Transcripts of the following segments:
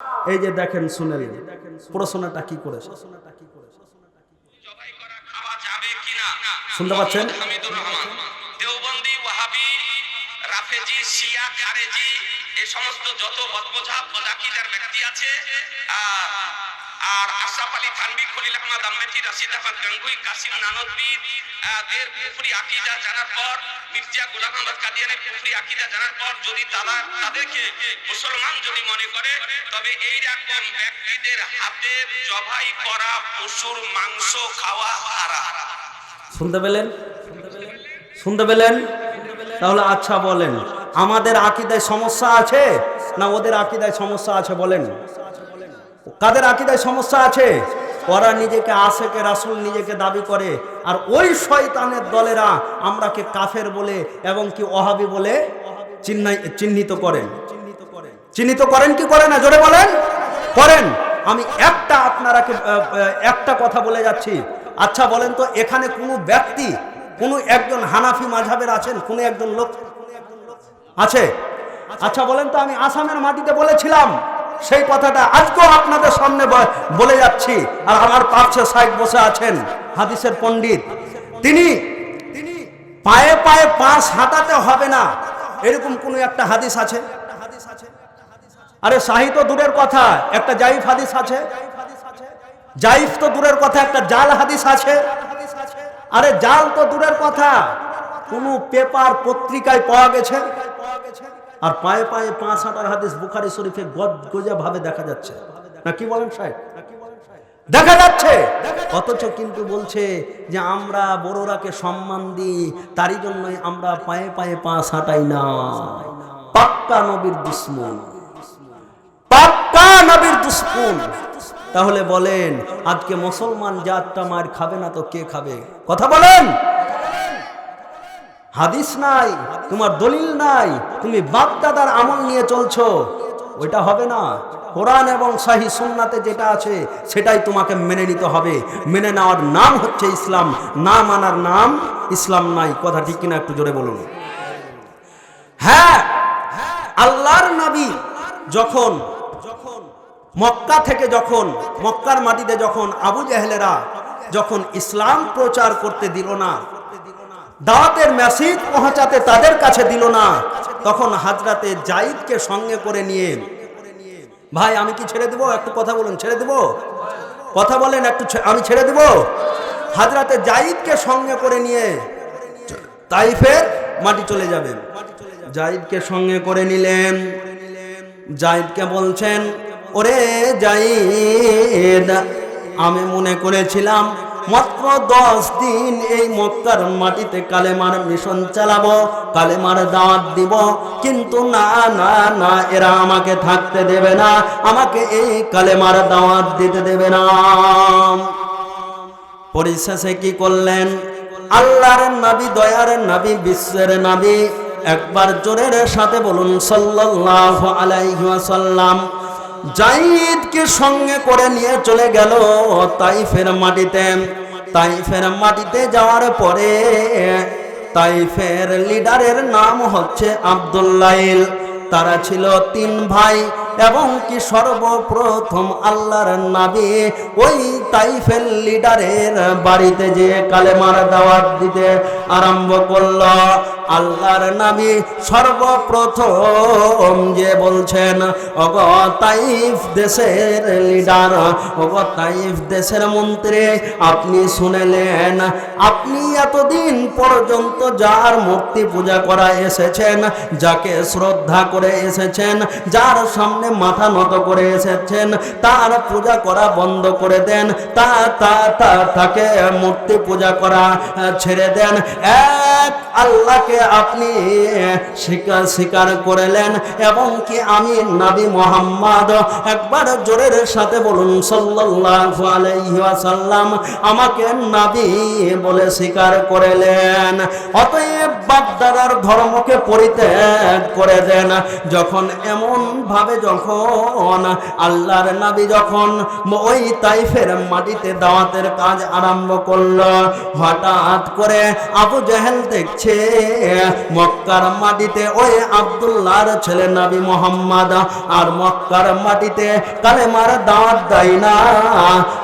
এই যে দেখেন শুনেন প্রশ্নটা কি করেছে, শুনতে পাচ্ছেন? হামিদুর রহমান দেওবন্দি ওয়াহাবি রাফেজি শিয়া খারেজি এই সমস্ত যত বদমজাব বদাকিদার ব্যক্তি আছে আর আশরাফ আলী থানভী খলিল আহমদ আহমেদি রাশিদ আহমদ গঙ্গুই কাসিম নানভী এর কুফরি আকীদা জানার পর মির্জা গোলাম আহমদ কাদিয়ানির কুফরি আকীদা জানার পর যদি তাদেরকে মুসলমান যদি মনে করে তবে এই রকম ব্যক্তিদের হাতে জবাই করা পশুর মাংস খাওয়া হারাম। শুনতে পেলেন? শুনতে পেলেন? তাহলে আচ্ছা বলেন, আমাদের আকীদায় সমস্যা আছে না ওদের আকীদায় সমস্যা আছে? বলেন, কাদের আকীদায় সমস্যা আছে? ওরা নিজেকে আশেকে রাসূল নিজেকে দাবি করে, আর ওই শয়তানের দলেরা আমরাকে কাফের বলে এবং কি ওয়াহাবি বলে চিহ্নিত করেন। চিহ্নিত করেন কি করে না? জোরে বলেন। করেন। আমি একটা কথা বলে যাচ্ছি। আচ্ছা বলেন তো, এখানে কোনো ব্যক্তি, কোনো একজন হানাফি মাযহাবের আছেন? কোনো একজন লোক আছে? আচ্ছা বলেন তো, আমি আসামের মাটিতে বলেছিলাম সেই কথাটা আজকেও আপনাদের সামনে বলে যাচ্ছি। আর আমার পাশে শাইখ বসে আছেন, হাদিসের পণ্ডিত। তিনি পায়ে পায়ে পাঁচ হাঁটাতে হবে না, এরকম কোন একটা হাদিস আছে? আরে সাহিত দূরের কথা, একটা জাইফ হাদিস আছে। জাইফ তো দূরের কথা, একটা জাল হাদিস আছে। আরে জাল তো দূরের কথা, কোন পেপার পত্রিকায় পাওয়া গেছে? আর পায়ে পায়ে পাঁচ হাঁটার হাদিস বুখারী শরীফে গজগজা ভাবে দেখা যাচ্ছে না? কি বলেন সাহেব? দেখা যাচ্ছে। অথচ কিন্তু বলছে যে আমরা বড়রাকে সম্মান দিই, তারই জন্যই আমরা পায়ে পায়ে পাঁচ হাঁটাই না। পাক্কা নবীর দুশমন, পাক্কা নবীর দুশমন। তাহলে বলেন, আজকে মুসলমান জাতটা মার খাবে না তো কে খাবে? কথা বলেন। হাদিস নাই, তোমার দলিল নাই, তুমি বাপ দাদার আমল নিয়ে চলছো, ওইটা হবে না। কোরআন এবং সহিহ সুন্নাতে যেটা আছে সেটাই তোমাকে মেনে নিতে হবে। মেনে নেওয়ার নাম হচ্ছে ইসলাম, না মানার নাম ইসলাম নাই। কথা ঠিক কিনা একটু জোরে বলুন। হ্যাঁ, আল্লাহর নবী যখন মক্কা থেকে, যখন মক্কার মাটিতে যখন আবু জেহেলেরা যখন ইসলাম প্রচার করতে দিল না, দাওয়াতের মেসেজ পৌঁছাতে তাদের কাছে দিল না, তখন হযরতে যায়েদকে সঙ্গে করে নিয়ে, ভাই আমি কি ছেড়ে দেব? একটু কথা বলুন, ছেড়ে দেব? কথা বলেন একটু, আমি ছেড়ে দেব? হযরতে যায়েদকে সঙ্গে করে নিয়ে তাইফের মাটি চলে যাবেন। যায়েদকে সঙ্গে করে নিলেন। যায়েদকে বলছেন, ওরে যায়েদ, আমি মনে করেছিলাম মাত্র 10 দিন এই মক্কার মাটিতে কালেমার মিশন চালাবো, কালেমার দাওয়াত দিব, কিন্তু না না না, এরা আমাকে থাকতে দেবে না, আমাকে এই কালেমার দাওয়াত দিতে দেবে না। পরিশেষে কি করলেন? আল্লাহর নবী, দয়ার নবী, বিশ্বের নবী, একবার জোরের সাথে বলুন সাল্লাল্লাহু আলাইহি ওয়াসাল্লাম, যায়েদকে সঙ্গে করে নিয়ে চলে গেল তাইফের মাটিতে। তাইফের মাটিতে যাওয়ার পরে তাইফের লিডারের নাম হচ্ছে আব্দুল্লাইল। তারা ছিল 3 ভাই এবং কি সর্বপ্রথম আল্লাহর নবী ওই তাইফের লিডারের বাড়িতে যে কালেমার দাওয়াত দিতে আরম্ভ করল। আল্লাহর নবী সর্বপ্রথম যে বলছেন, ওগো তাইফ দেশের লিডার, ওগো তাইফ দেশের মন্ত্রী, আপনি শুনেলেন, আপনি এতদিন পর্যন্ত যার মূর্তি পূজা করা এসেছেন, যাকে শ্রদ্ধা করে এসেছেন, যার সামনে মাথা নত করে এসেছেন, তার পূজা করা বন্ধ করে দেন, তাকে মূর্তি পূজা করা ছেড়ে দেন। এক আল্লাহকে আপনি স্বীকার করলেন এবং কি আমি নবী মুহাম্মদ, একবার জোরের সাথে বলুন সাল্লাল্লাহু আলাইহি ওয়াসাল্লাম, আমাকে নবী বলে স্বীকার করলেন। অতএব বাপ দাদার ধর্মকে পরিত্যাগ করে দেন। যখন এমন ভাবে যখন আল্লাহর নবী যখন ওই তাইফের মাটিতে দাওয়াতের কাজ আরম্ভ করলো, হঠাৎ করে আবু জেহেল দেখছে মক্কার মাটিতে ওই আব্দুল্লাহর ছেলে নবী মুহাম্মদ আর মক্কার মাটিতে কালেমার দাওয়াত দেয় না,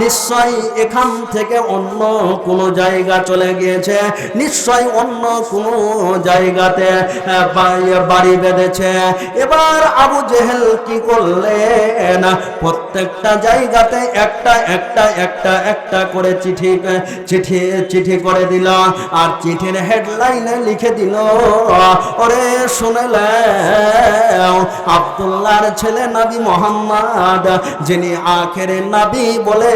নিশ্চয়ই এখান থেকে অন্য কোনো জায়গা চলে গিয়েছে, নিশ্চয়ই অন্য কোনো জায়গাতে বাড়ি বেঁধেছে। এবার আবু জেহেল কি করলেন, প্রত্যেকটা জায়গাতে একটা একটা একটা একটা করে চিঠি করে দিল, আর চিঠির হেডলাইনে লিখে দিল, ওরে শুনলে আব্দুল্লাহর ছেলে নবী মুহাম্মদ যিনি আখেরি নবী বলে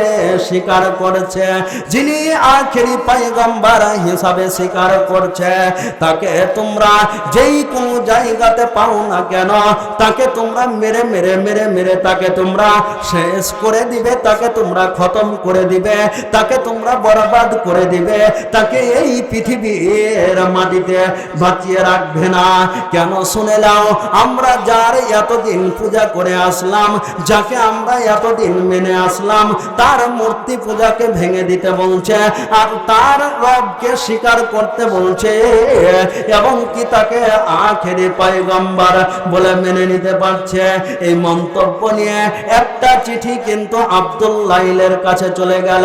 স্বীকার করছে, যিনি আখেরি পয়গম্বর হিসাবে স্বীকার করছে, তাকে তোমরা যেই কোন জায়গাতে পাও না কেন তাকে তোমরা মেরে মেরে মেরে মেরে তাকে তোমরা শেষ করে দিবে, তাকে তোমরা খতম করে দিবে, তাকে তোমরা বরবাদ করে দিবে, তাকে এই পৃথিবীর মাটিতে বাঁচিয়ে রাখবে না। কেন শুনে নাও, আমরা যার এতদিন পূজা করে আসলাম, যাকে আমরা এতদিন মেনে আসলাম, তার মূর্তি পূজাকে ভেঙে দিতে বলছে, আর তার রবকে স্বীকার করতে বলছে, এবং কি তাকে আখেরি পয়গম্বর বলে মেনে নিতে পারছে। এই মন্তব্য নিয়ে একটা চিঠি কিন্তু আব্দুল্লাইলের কাছে চলে গেল।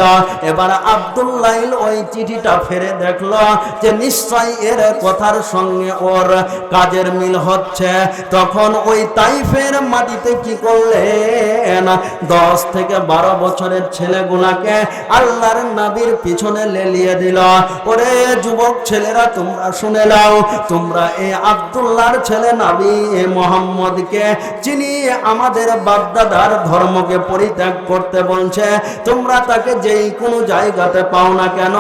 এবার আব্দুল্লাইল ওই চিঠিটা ফেরে দেখলো যে নিশ্চয় এর কথার সঙ্গে ওর কাজের মিল হচ্ছে। তখন ওই তাইফের মাটিতে কি করলেন, 10 থেকে 12 বছরের ছেলেগুলাকে আল্লাহর নবীর পিছনে লেলিয়ে দিল। ওরে যুবক ছেলেরা, তোমরা শুনে নাও, তোমরা এই আব্দুল্লাহর ছেলে নবী মুহাম্মদকে, যিনি আমাদের বাপদাদার ধর্মকে পরিত্যাগ করতে বলছে, তোমরা তাকে যেই কোনো জায়গাতে পাও না কেন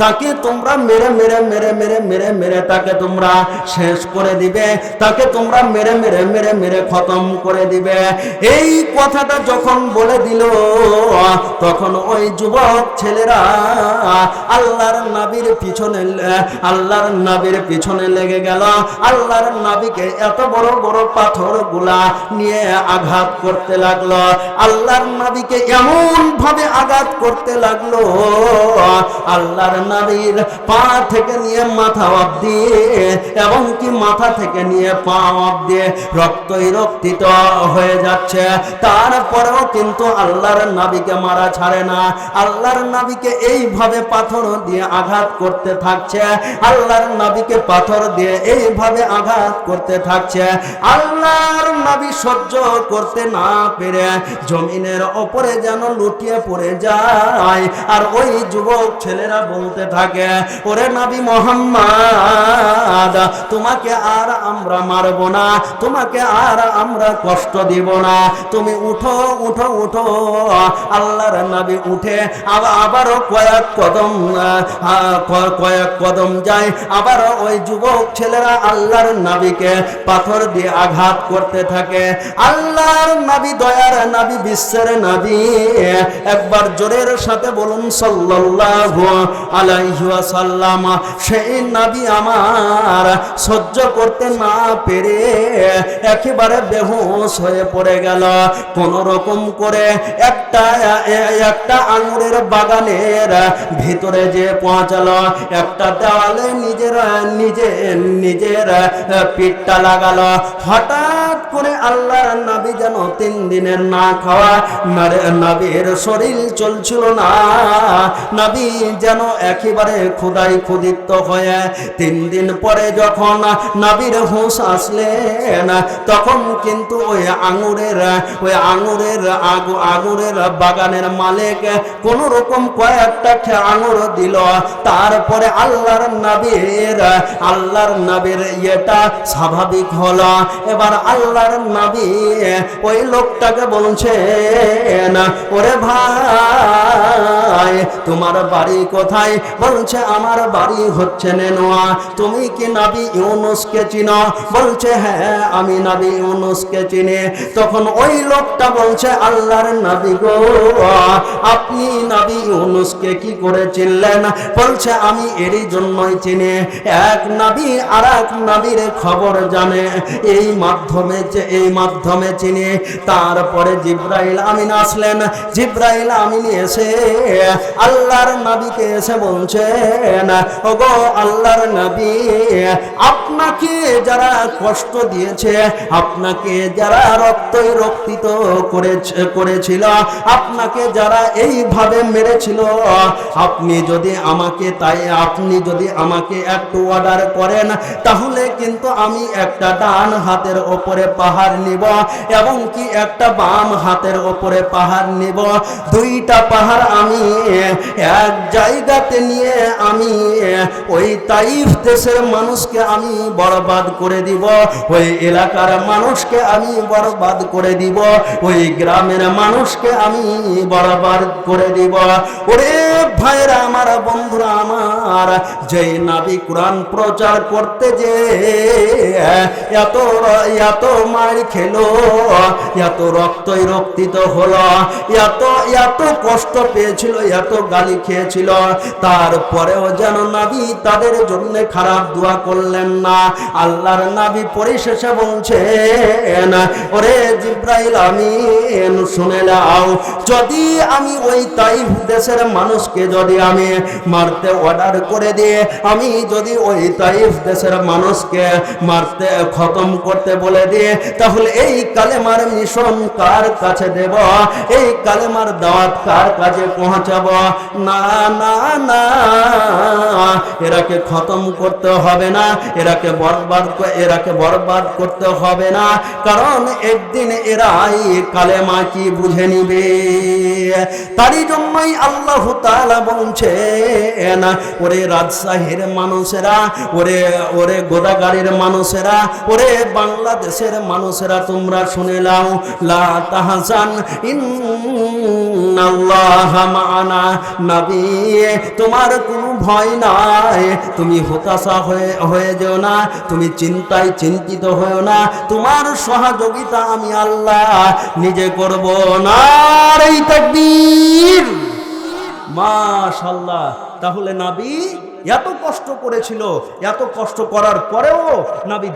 তাকে তোমরা মেরে মেরে মেরে মেরে মেরে মেরে তাকে তোমরা শেষ করে দিবে, তাকে তোমরা মেরে মেরে মেরে মেরে খতম করে দিবে। এই কথাটা যখন বলে দিল, তখন ওই যুবক ছেলেরা আল্লাহর নবীর পিছনে লেগে গেল। আল্লাহর নবীকে এত বড় বড় পাথর গুলা নিয়ে আঘাত করতে লাগলো, আল্লাহর নবীকে এমন ভাবে আঘাত করতে লাগলো, আল্লাহর নবীর পা থেকে নিয়ে মাথা অবধি, এবং কি মাথা থেকে নিয়ে পা অবধি রক্তই রক্তিত হয়ে যাচ্ছে। তারপরেও কিন্তু আল্লাহর নবীকে মারা ছাড়ে না, আল্লাহর নবীকে এইভাবে পাথর দিয়ে আঘাত করতে থাকছে, আল্লাহর নবীকে পাথর দিয়ে এইভাবে আঘাত করতে থাকছে। আল্লাহর নবী সহ্য করতে না পেরে জমিনের ওপরে যেন লুটিয়ে পড়ে যায়, আর ওই যুবক ছেলেরা বলতে থাকে, ওরে নবী মুহাম্মদ, তোমাকে আর আমরা মারব না, তোমাকে আর আমরা কষ্ট দিব না, তুমি উঠো উঠো উঠো। আল্লাহর নবী উঠে আবারও কয়েক কদম যায়, আবার ওই যুবক ছেলেরা আল্লাহর নবীকে পাথর দিয়ে আঘাত করতে থাকে। আল্লাহর নবী, দয়ার নবী, বিশ্বের নবী, একবার জোরের সাথে বলুন সাল্লাল্লাহু আলাইহি ওয়াসাল্লাম। সেই নবী আমার সহ্য করতে না পেরে একেবারে বেহুশ হয়ে পড়ে গেল। কোন রকম করে একটা আঙুরের বাগানের ভিতরে যে পৌঁছালো, একটা দেওয়ালে নিজের পিঠটা লাগালো। হঠাৎ করে আল্লাহর নবী যেন 3 দিনের না খাওয়া, নবীর শরীর চলছিল না, নবী যেন একেবারে ক্ষুধার্ত হয়ে 3 দিন পরে যখন নবীর হুঁশ আসলেন, তখন কিন্তু ওই আঙুরের বাগানের মালিক কোন রকম কয়েকটা আঙুর দিল। তারপরে আল্লাহর নবীর ইয়েটা স্বাভাবিক হলো। এবার আল্লাহর নবী ওই লোকটাকে বলছেন, ওরে ভাই, কোথায়, তোমার বাড়ি কোথায়? বলছে আমার বাড়ি হচ্ছে নেনোয়া। তুমি কি নবী ইউনুসকে চিনো? বলছে হ্যাঁ আমি নবী ইউনুসকে চিনি। তখন ওই লোকটা বলছে আল্লাহর নবী গো, আপনি নবী ইউনুসকে কি করে চিনলেন? বলছে আমি এরই জন্যই চিনি, এক নবী আর এক নবীর খবর জানে, এই মাধ্যমে চিনি। তারপরে জিবরাইল আমিন আসলেন। জিবরাইল আমিন এসে আল্লাহর নবীকে এসে বলছেন, ওগো আল্লাহর নবী, আপনাকে যারা কষ্ট দিয়েছে, আপনাকে যারা রক্তাক্ত করেছিল, আপনাকে যারা এইভাবে মেরেছিল, আপনি যদি আমাকে একটু অর্ডার করেন, তাহলে কিন্তু আমি একটা ডান হাতের ওপরে পাহাড় নিব এবং কি একটা বাম হাতের ওপরে পাহাড় নিব। দুইটা পাহাড় আমি এক জায়গাতে নিয়ে আমি ওই তাইফ দেশের মানুষকে আমি বরবাদ করে দিব, ওই এলাকার মানুষকে আমি বরবাদ করে দিব, ওই গ্রামের মানুষকে আমি বরবাদ করে দিব। ওরে ভাইরা আমার, বন্ধুরা আমার, যেই নবী কোরআন প্রচার করতে যে এত মার খেলো, এত রক্তাক্ত হলো, এত কষ্ট পেয়েছিল, এত গালি খেয়েছিল, তারপরেও যেন নবী তাদের জন্য খারাপ দোয়া করলেন না। আল্লাহর নবী পরিশেষে বলছেন, ওরে জিবরাইল আমিন শুনে নাও, যদি আমি ওই তাইফ দেশের মানুষকে যদি আমি মারতে অর্ডার করে দিই, আমি যদি ওই তাইফ দেশের মানুষকে মারতে খতম করতে বলে দিই, তাহলে এই কালেমার মিশন কার কাছে দেব? এই কালেমার দাওয়াত কার কাছে পৌঁছাবো? না না না, এরাকে খতম করতে হবে না, এরাকে বরবাদ করতে হবে না, কারণ একদিন এরা এই কালেমা কি বুঝে নিবে। তারই জন্যই আল্লাহ তাআলা বলছেন, ওরে রাজশাহীর মানুষেরা, ওরে গোদাগাড়ির মানুষেরা, ওরে বাংলাদেশের মানুষেরা, তোমরা শুনে নাও, লা তাহজান ইন্নাল্লাহা মা'ানা। নবী তোমার কোনো ভয় নাই, তুমি হতাশা হয়ে যেও না, তুমি চিন্তিত হয়েও না, তোমার সহযোগিতা আমি আল্লাহ নিজে করব। নারে তাকবীর, মাশাআল্লাহ। তাহলে নবী এত কষ্ট করেছিল, এত কষ্ট করার পরেও নবী